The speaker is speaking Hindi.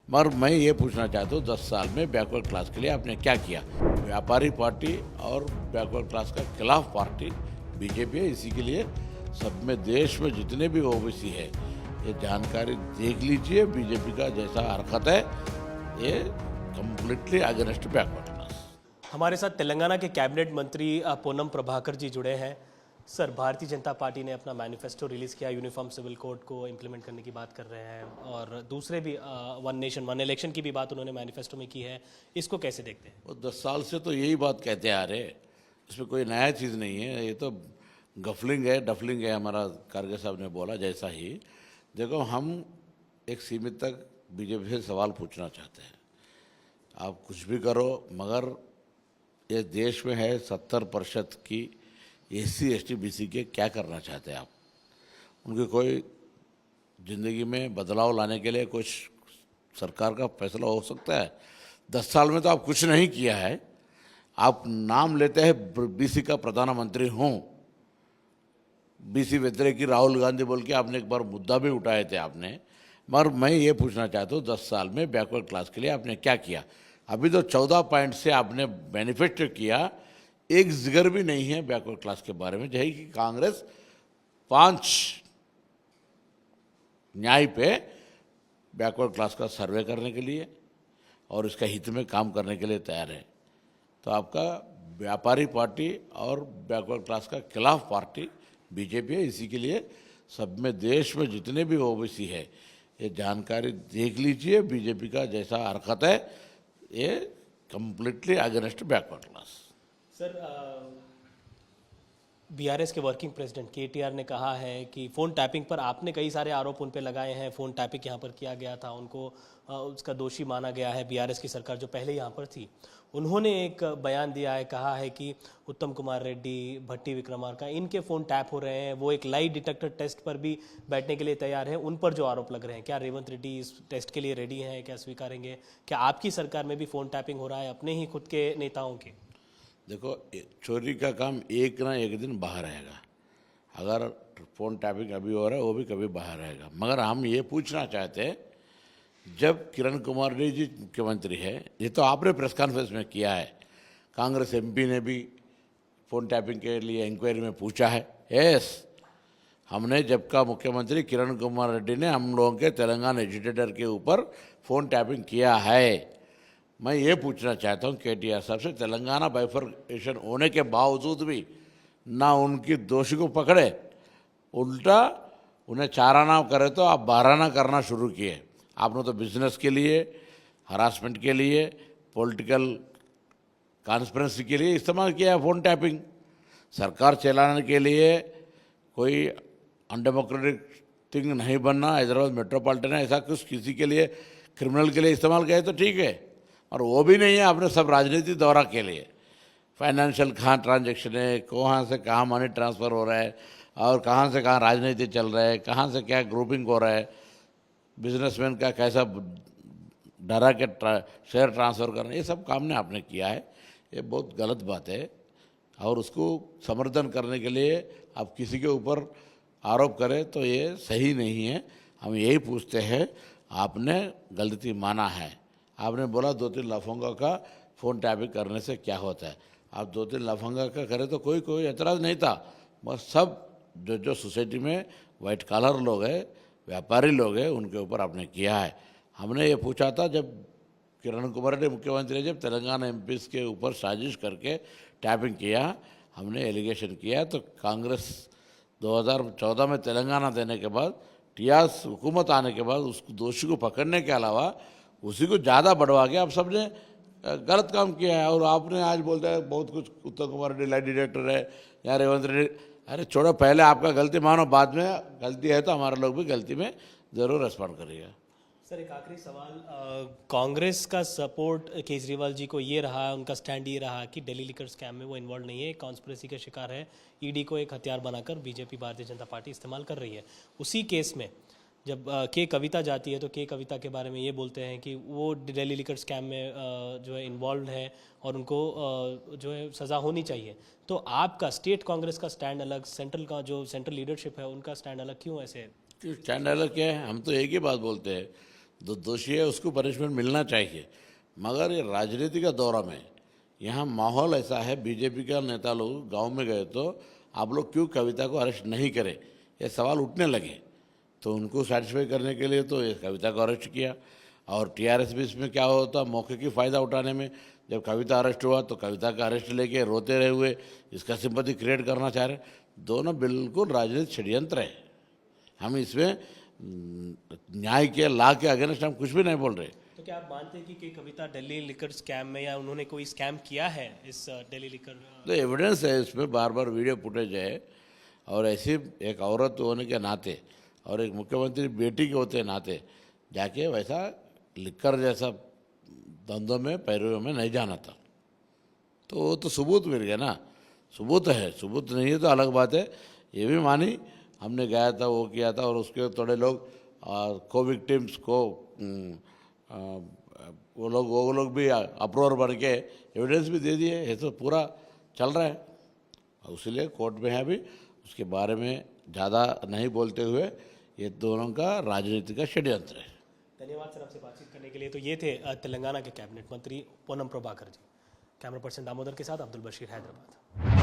मगर मैं ये पूछना चाहता हूँ 10 साल में बैकवर्ड क्लास के लिए आपने क्या किया। व्यापारी पार्टी और बैकवर्ड क्लास का खिलाफ पार्टी बीजेपी है। इसी के लिए सब में देश में जितने भी ओबीसी है ये जानकारी देख लीजिए। बीजेपी का जैसा हरकत है ये कम्प्लीटली अगेंस्ट बैकवर्ड क्लास। हमारे साथ तेलंगाना के कैबिनेट मंत्री पूनम प्रभाकर जी जुड़े हैं। सर, भारतीय जनता पार्टी ने अपना मैनिफेस्टो रिलीज़ किया, यूनिफॉर्म सिविल कोड को इम्प्लीमेंट करने की बात कर रहे हैं और दूसरे भी वन नेशन वन इलेक्शन की भी बात उन्होंने मैनिफेस्टो में की है। इसको कैसे देखते हैं? वो 10 साल से तो यही बात कहते आ रहे, इसमें कोई नया चीज़ नहीं है। ये तो गफलिंग है, डफलिंग है। हमारा खड़गे साहब ने बोला जैसा ही। देखो, हम एक सीमित तक बीजेपी से सवाल पूछना चाहते हैं। आप कुछ भी करो, मगर ये देश में है 70% की SC ST BC के क्या करना चाहते हैं आप? उनके कोई ज़िंदगी में बदलाव लाने के लिए कुछ सरकार का फैसला हो सकता है? 10 साल में तो आप कुछ नहीं किया है। आप नाम लेते हैं BC का प्रधानमंत्री हूँ, BC व्यतिरेकी राहुल गांधी बोल के आपने एक बार मुद्दा भी उठाए थे आपने। मगर मैं ये पूछना चाहता हूँ 10 साल में बैकवर्ड क्लास के लिए आपने क्या किया? अभी तो 14 पॉइंट से आपने मैनिफेस्टो किया, एक जिक्र भी नहीं है बैकवर्ड क्लास के बारे में। जही कि कांग्रेस 5 न्याय पे बैकवर्ड क्लास का सर्वे करने के लिए और इसका हित में काम करने के लिए तैयार है। तो आपका व्यापारी पार्टी और बैकवर्ड क्लास का खिलाफ पार्टी बीजेपी है। इसी के लिए सब में देश में जितने भी ओबीसी है ये जानकारी देख लीजिए। बीजेपी का जैसा हरकत है ये completely against backward class. Sir, BRS के वर्किंग प्रेसिडेंट KTR ने कहा है कि फ़ोन टैपिंग पर आपने कई सारे आरोप उन पर लगाए हैं। फ़ोन टैपिंग यहाँ पर किया गया था, उनको उसका दोषी माना गया है। BRS की सरकार जो पहले यहाँ पर थी, उन्होंने एक बयान दिया है, कहा है कि उत्तम कुमार रेड्डी, भट्टी विक्रमार्का, इनके फ़ोन टैप हो रहे हैं। वो एक लाई डिटेक्टर टेस्ट पर भी बैठने के लिए तैयार हैं। उन पर जो आरोप लग रहे हैं, क्या रेवंत रेड्डी इस टेस्ट के लिए रेडी हैं? क्या स्वीकारेंगे? क्या आपकी सरकार में भी फ़ोन टैपिंग हो रहा है अपने ही खुद के नेताओं के? देखो, चोरी का काम एक ना एक दिन बाहर आएगा। अगर फ़ोन टैपिंग अभी हो रहा है वो भी कभी बाहर आएगा। मगर हम ये पूछना चाहते हैं, जब किरण कुमार रेड्डी जी मुख्यमंत्री है, ये तो आपने प्रेस कॉन्फ्रेंस में किया है, कांग्रेस MP ने भी फ़ोन टैपिंग के लिए इंक्वायरी में पूछा है। यस, हमने जब का मुख्यमंत्री किरण कुमार रेड्डी ने हम लोगों के तेलंगाना एजुकेटर के ऊपर फ़ोन टैपिंग किया है। मैं ये पूछना चाहता हूँ KTR साहब से, तेलंगाना बाइफर्केशन होने के बावजूद भी ना उनकी दोषी को पकड़े, उल्टा उन्हें चाराना करे तो आप बारहाना करना शुरू किए। आपने तो बिजनेस के लिए, हरासमेंट के लिए, पॉलिटिकल कॉन्स्पिरेसी के लिए इस्तेमाल किया है फ़ोन टैपिंग। सरकार चलाने के लिए कोई अनडेमोक्रेटिक थिंग नहीं बनना, हैदराबाद मेट्रोपॉलिटन है, ऐसा कुछ किसी के लिए क्रिमिनल के लिए इस्तेमाल किया तो ठीक है, और वो भी नहीं है। आपने सब राजनीति दौरा के लिए, फाइनेंशियल कहाँ ट्रांजैक्शन है, कहाँ से कहाँ मनी ट्रांसफ़र हो रहा है और कहाँ से कहाँ राजनीति चल रहा है, कहाँ से क्या ग्रुपिंग हो रहा है, बिजनेसमैन का कैसा डरा के शेयर ट्रांसफ़र करना, ये सब काम ने आपने किया है। ये बहुत गलत बात है और उसको समर्थन करने के लिए आप किसी के ऊपर आरोप करें तो ये सही नहीं है। हम यही पूछते हैं, आपने गलती माना है, आपने बोला 2-3 लफंगा का फ़ोन टैपिंग करने से क्या होता है। आप 2-3 लफंगा का करें तो कोई एतराज़ नहीं था, बस सब जो सोसाइटी में वाइट कॉलर लोग हैं, व्यापारी लोग हैं, उनके ऊपर आपने किया है। हमने ये पूछा था जब किरण कुमार रेड्डी मुख्यमंत्री, जब तेलंगाना MPs के ऊपर साजिश करके टैपिंग किया, हमने एलिगेशन किया। तो कांग्रेस 2014 में तेलंगाना देने के बाद, टीआरएस हुकूमत आने के बाद उस दोषी को पकड़ने के अलावा उसी को ज़्यादा बढ़वा के आप सबने गलत काम किया है। और आपने आज बोलता है बहुत कुछ, उत्तम कुमार रेड्डी लाई डिटेक्टर है या रेवंत रेड्डी। अरे छोड़ो, पहले आपका गलती मानो, बाद में गलती है तो हमारे लोग भी गलती में ज़रूर रिस्पॉन्ड करिएगा। सर, एक आखिरी सवाल, कांग्रेस का सपोर्ट केजरीवाल जी को ये रहा, उनका स्टैंड ये रहा कि दिल्ली लिकर स्कैम में वो इन्वॉल्व नहीं है, कॉन्स्पिरेसी का शिकार है, ED को एक हथियार बनाकर बीजेपी भारतीय जनता पार्टी इस्तेमाल कर रही है। उसी केस में जब के कविता जाती है तो के कविता के बारे में ये बोलते हैं कि वो दिल्ली लिकर स्कैम में जो है इन्वॉल्व है और उनको जो है सज़ा होनी चाहिए। तो आपका स्टेट कांग्रेस का स्टैंड अलग, सेंट्रल का जो सेंट्रल लीडरशिप है उनका स्टैंड अलग क्यों ऐसे? स्टैंड अलग क्या है? हम तो एक ही बात बोलते हैं, दोषी है उसको पनिशमेंट मिलना चाहिए। मगर ये राजनीति का दौरा में यहाँ माहौल ऐसा है, बीजेपी का नेता लोग गांव में गए तो आप लोग क्यों कविता को अरेस्ट नहीं करें, ये सवाल उठने लगे। तो उनको सेटिस्फाई करने के लिए तो ये कविता को अरेस्ट किया। और टीआरएस भी इसमें क्या होता, मौके की फ़ायदा उठाने में, जब कविता अरेस्ट हुआ तो कविता का अरेस्ट लेके रोते रहे हुए इसका सिंपैथी क्रिएट करना चाह रहे। दोनों बिल्कुल राजनीतिक षड्यंत्र है। हम इसमें न्याय के लॉ के अगेंस्ट हम कुछ भी नहीं बोल रहे। तो क्या आप मानते हैं कि कविता दिल्ली लिकर स्कैम में या उन्होंने कोई स्कैम किया है इस दिल्ली लिकर? तो एविडेंस है इसमें, बार बार वीडियो फुटेज है। और ऐसी एक औरत होने के नाते और एक मुख्यमंत्री बेटी के होते नाते जाके वैसा लिकर जैसा धंधों में पैरों में नहीं जाना था। तो वो तो सबूत मिल गया ना, सबूत है। सबूत नहीं है तो अलग बात है। ये भी मानी हमने गया था, वो किया था, और उसके थोड़े लोग को विक्टिम्स को वो लोग भी अप्रूवर बन के एविडेंस भी दे दिए। ये तो पूरा चल रहा है, इसलिए कोर्ट में है अभी। उसके बारे में ज़्यादा नहीं बोलते हुए ये दोनों का राजनीति का षड्यंत्र है। धन्यवाद सर आपसे बातचीत करने के लिए। तो ये थे तेलंगाना के कैबिनेट मंत्री पूनम प्रभाकर जी। कैमरा पर्सन दामोदर के साथ अब्दुल बशीर, हैदराबाद।